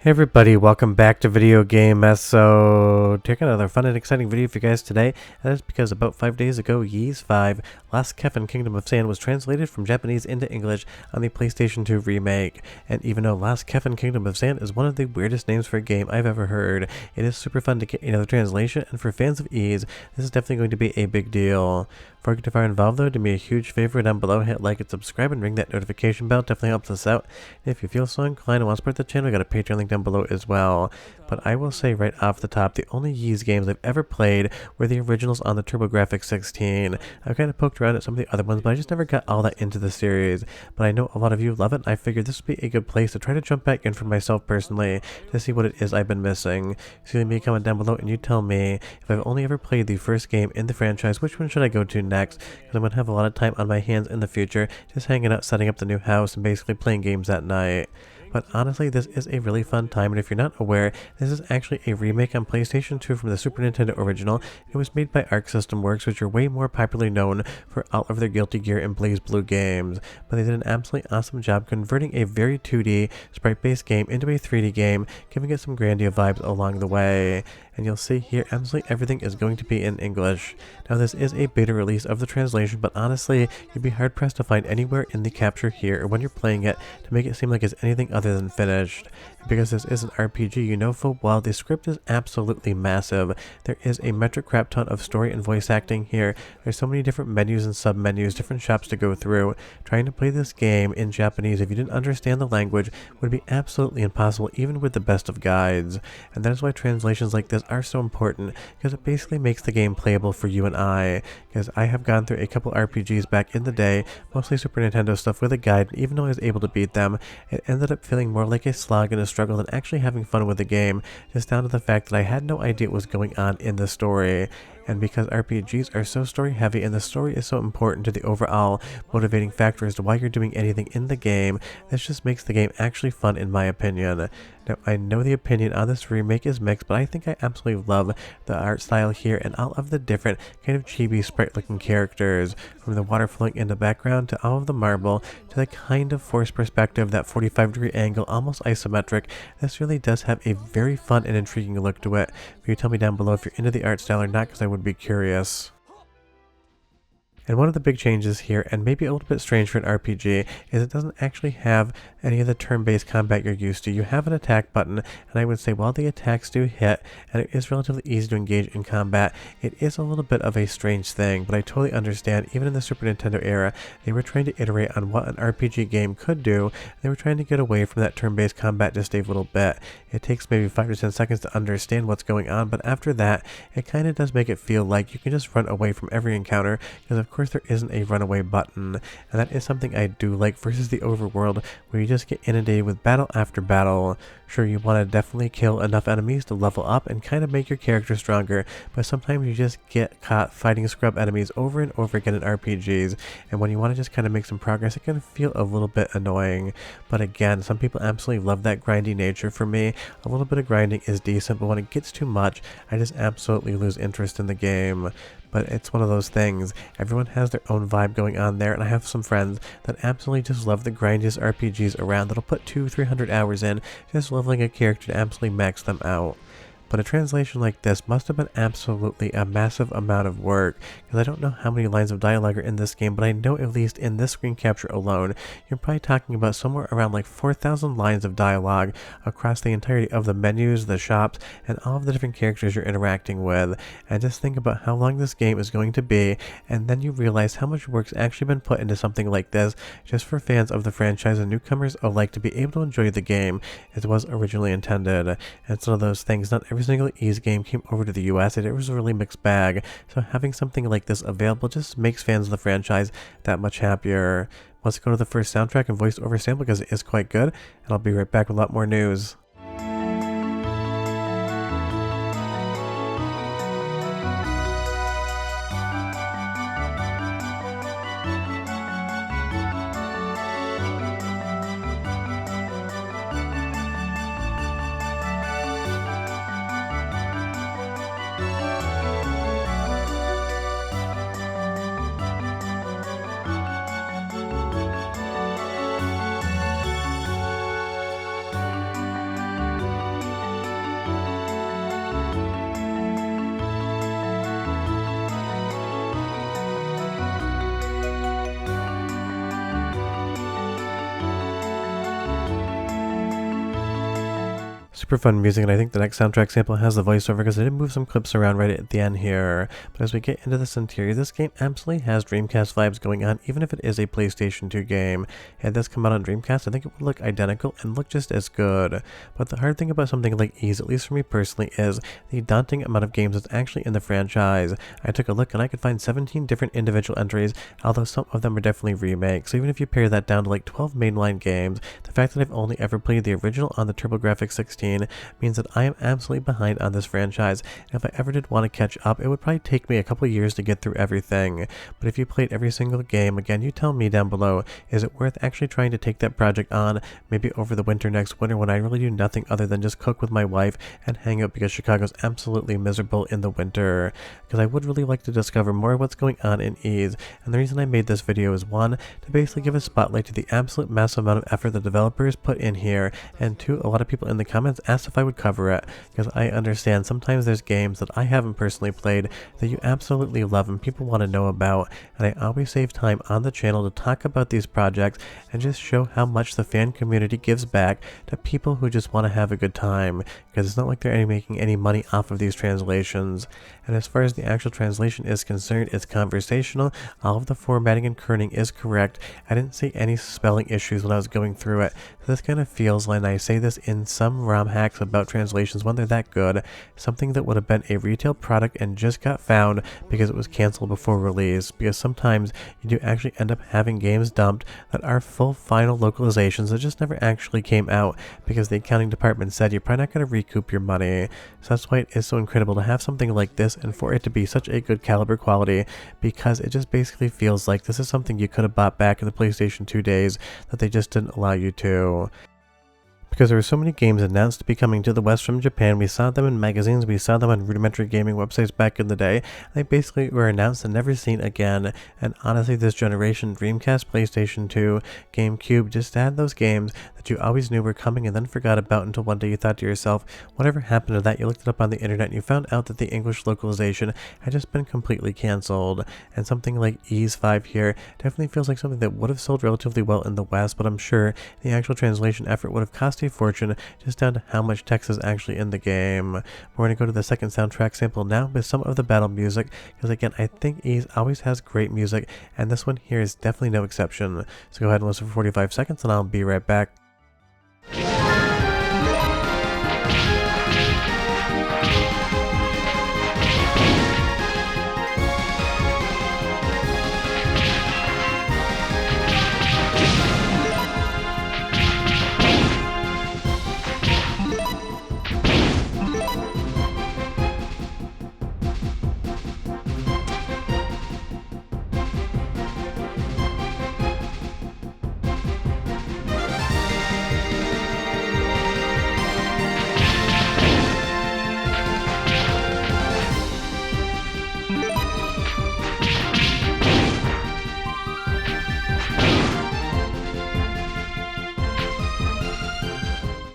Hey everybody, welcome back to Video Game Mess. So, taking another fun and exciting video for you guys today, and that's because about 5 days ago, Ys 5, Last Kefin Kingdom of Sand was translated from Japanese into English on the PlayStation 2 remake. And even though Last Kefin Kingdom of Sand is one of the weirdest names for a game I've ever heard, it is super fun to get another translation, and for fans of Ys, this is definitely going to be a big deal. Before I get too far involved though, do me a huge favor down below, hit like and subscribe and ring that notification bell, definitely helps us out. And if you feel so inclined and want to support the channel, I got a Patreon link down below as well. But I will say right off the top, the only Ys games I've ever played were the originals on the TurboGrafx 16. I've kind of poked around at some of the other ones, but I just never got all that into the series. But I know a lot of you love it, and I figured this would be a good place to try to jump back in for myself personally to see what it is I've been missing. So leave me a comment down below and you tell me, if I've only ever played the first game in the franchise, which one should I go to next? Because I'm going to have a lot of time on my hands in the future, just hanging out, setting up the new house, and basically playing games at night. But honestly, this is a really fun time, and if you're not aware, this is actually a remake on PlayStation 2 from the Super Nintendo original. It was made by Arc System Works, which are way more popularly known for all of their Guilty Gear and BlazBlue games. But they did an absolutely awesome job converting a very 2D, sprite-based game into a 3D game, giving it some grandiose vibes along the way. And you'll see here, absolutely everything is going to be in English. Now this is a beta release of the translation, but honestly, you'd be hard pressed to find anywhere in the capture here or when you're playing it to make it seem like it's anything other than finished. And because this is an RPG, you know full well the script is absolutely massive. There is a metric crap ton of story and voice acting here. There's so many different menus and sub-menus, different shops to go through. Trying to play this game in Japanese if you didn't understand the language would be absolutely impossible even with the best of guides. And that is why translations like this are so important, because it basically makes the game playable for you and I. Because I have gone through a couple RPGs back in the day, mostly Super Nintendo stuff with a guide, and even though I was able to beat them, it ended up feeling more like a slog and a struggle than actually having fun with the game, just down to the fact that I had no idea what was going on in the story. And because RPGs are so story heavy and the story is so important to the overall motivating factor as to why you're doing anything in the game, this just makes the game actually fun in my opinion. Now I know the opinion on this remake is mixed, but I think I absolutely love the art style here and all of the different kind of chibi sprite looking characters, from the water flowing in the background to all of the marble to the kind of forced perspective, that 45-degree angle, almost isometric. This really does have a very fun and intriguing look to it. But you tell me down below if you're into the art style or not, because I would be curious. And one of the big changes here, and maybe a little bit strange for an RPG, is it doesn't actually have any of the turn-based combat you're used to. You have an attack button, and I would say while the attacks do hit, and it is relatively easy to engage in combat, it is a little bit of a strange thing, but I totally understand. Even in the Super Nintendo era, they were trying to iterate on what an RPG game could do. They were trying to get away from that turn-based combat just a little bit. It takes maybe 5 to 10 seconds to understand what's going on, but after that, it kind of does make it feel like you can just run away from every encounter, because of course there isn't a runaway button, and that is something I do like versus the overworld where you just get inundated with battle after battle. Sure, you want to definitely kill enough enemies to level up and kind of make your character stronger, but sometimes you just get caught fighting scrub enemies over and over again in RPGs, and when you want to just kind of make some progress, it can feel a little bit annoying. But again, some people absolutely love that grindy nature. For me, a little bit of grinding is decent, but when it gets too much, I just absolutely lose interest in the game. But it's one of those things. Everyone has their own vibe going on there, and I have some friends that absolutely just love the grindiest RPGs around that'll put 200-300 hours in just leveling a character to absolutely max them out. But a translation like this must have been absolutely a massive amount of work, because I don't know how many lines of dialogue are in this game, but I know at least in this screen capture alone, you're probably talking about somewhere around like 4,000 lines of dialogue across the entirety of the menus, the shops, and all of the different characters you're interacting with. And just think about how long this game is going to be, and then you realize how much work's actually been put into something like this, just for fans of the franchise and newcomers alike to be able to enjoy the game as it was originally intended. And it's one of those things, not every single Ys game came over to the US, and it was a really mixed bag, so having something like this available just makes fans of the franchise that much happier. Let's go to the first soundtrack and voice over sample because it is quite good, and I'll be right back with a lot more news. super fun music, and I think the next soundtrack sample has the voiceover because I did move some clips around right at the end here. But as we get into this interior, this game absolutely has Dreamcast vibes going on, even if it is a PlayStation 2 game. Had this come out on Dreamcast, I think it would look identical and look just as good. But the hard thing about something like Ys, at least for me personally, is the daunting amount of games that's actually in the franchise. I took a look and I could find 17 different individual entries, although some of them are definitely remakes. So even if you pare that down to like 12 mainline games, the fact that I've only ever played the original on the TurboGrafx 16 means that I am absolutely behind on this franchise, and if I ever did want to catch up, it would probably take me a couple years to get through everything. But if you played every single game, again, you tell me down below, is it worth actually trying to take that project on, maybe over the next winter when I really do nothing other than just cook with my wife and hang out because Chicago's absolutely miserable in the winter? Because I would really like to discover more of what's going on in Ys, and the reason I made this video is one, to basically give a spotlight to the absolute massive amount of effort the developers put in here, and two, a lot of people in the comments asked if I would cover it, because I understand sometimes there's games that I haven't personally played that you absolutely love and people want to know about, and I always save time on the channel to talk about these projects and just show how much the fan community gives back to people who just want to have a good time, because it's not like they're making any money off of these translations. And as far as the actual translation is concerned, it's conversational, all of the formatting and kerning is correct. I didn't see any spelling issues when I was going through it. So this kind of feels, and I say this in some ROM hacks about translations when they're that good, something that would have been a retail product and just got found because it was canceled before release, because sometimes you do actually end up having games dumped that are full final localizations that just never actually came out because the accounting department said you're probably not going to recoup your money. So that's why it is so incredible to have something like this and for it to be such a good caliber quality, because it just basically feels like this is something you could have bought back in the PlayStation 2 days that they just didn't allow you to. Because there were so many games announced to be coming to the West from Japan. We saw them in magazines, we saw them on rudimentary gaming websites back in the day. They basically were announced and never seen again. And honestly, this generation, Dreamcast, PlayStation 2, GameCube, just had those games that you always knew were coming and then forgot about until one day you thought to yourself, whatever happened to that? You looked it up on the internet and you found out that the English localization had just been completely canceled. And something like Ys 5 here definitely feels like something that would have sold relatively well in the West, but I'm sure the actual translation effort would have cost a fortune just down to how much text is actually in the game. We're going to go to the second soundtrack sample now with some of the battle music, because again, I think Ys always has great music, and this one here is definitely no exception. So go ahead and listen for 45 seconds and I'll be right back.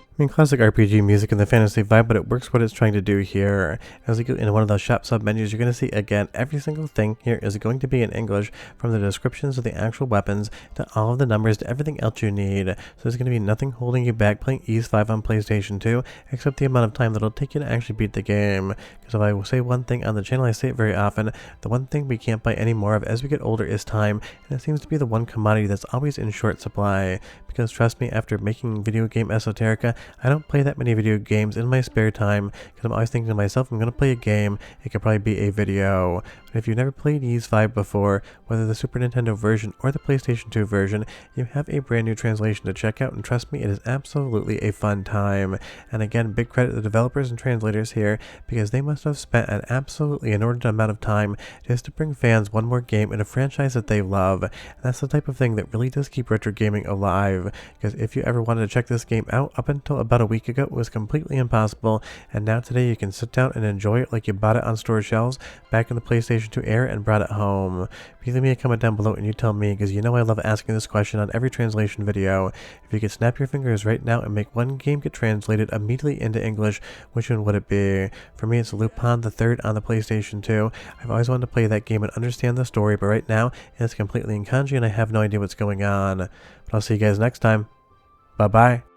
I mean, classic RPG music and the fantasy vibe, but it works what it's trying to do here. As you go into one of those shop sub menus, you're going to see, again, every single thing here is going to be in English, from the descriptions of the actual weapons to all of the numbers to everything else you need. So there's going to be nothing holding you back playing Ys 5 on PlayStation 2, except the amount of time that it'll take you to actually beat the game. Because if I will say one thing on the channel, I say it very often, the one thing we can't buy any more of as we get older is time, and it seems to be the one commodity that's always in short supply. Because trust me, after making video game esoterica, I don't play that many video games in my spare time, because I'm always thinking to myself, I'm going to play a game, it could probably be a video. But if you've never played Ys 5 before, whether the Super Nintendo version or the PlayStation 2 version, you have a brand new translation to check out, and trust me, it is absolutely a fun time. And again, big credit to the developers and translators here, because they must have spent an absolutely inordinate amount of time just to bring fans one more game in a franchise that they love. And that's the type of thing that really does keep retro gaming alive, because if you ever wanted to check this game out, up until about a week ago, it was completely impossible, and now today you can sit down and enjoy it like you bought it on store shelves back in the PlayStation 2 era and brought it home. Please leave me a comment down below and you tell me, because you know I love asking this question on every translation video. If you could snap your fingers right now and make one game get translated immediately into English, which one would it be? For me, it's Lupin the Third on the PlayStation 2. I've always wanted to play that game and understand the story, but right now it's completely in kanji and I have no idea what's going on. But I'll see you guys next time. Bye bye.